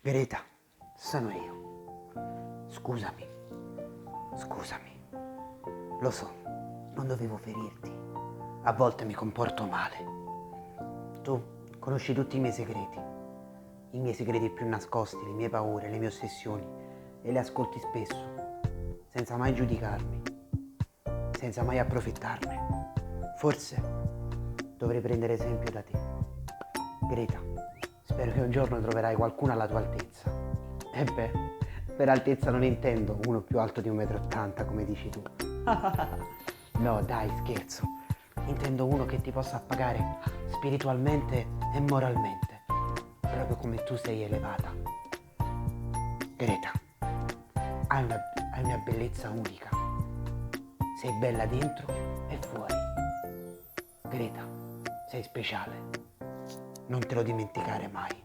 Greta, sono io. Scusami. Lo so, non dovevo ferirti. A volte mi comporto male. Tu conosci tutti i miei segreti più nascosti, le mie paure, le mie ossessioni, e le ascolti spesso, senza mai giudicarmi, senza mai approfittarne. Forse dovrei prendere esempio da te. Greta, spero che un giorno troverai qualcuno alla tua altezza. E beh, per altezza non intendo uno più alto di 1,80 m come dici tu. No, dai, scherzo. Intendo uno che ti possa appagare spiritualmente e moralmente, proprio come tu sei elevata. Greta, hai una bellezza unica. Sei bella dentro e fuori. Greta, sei speciale. Non te lo dimenticare mai.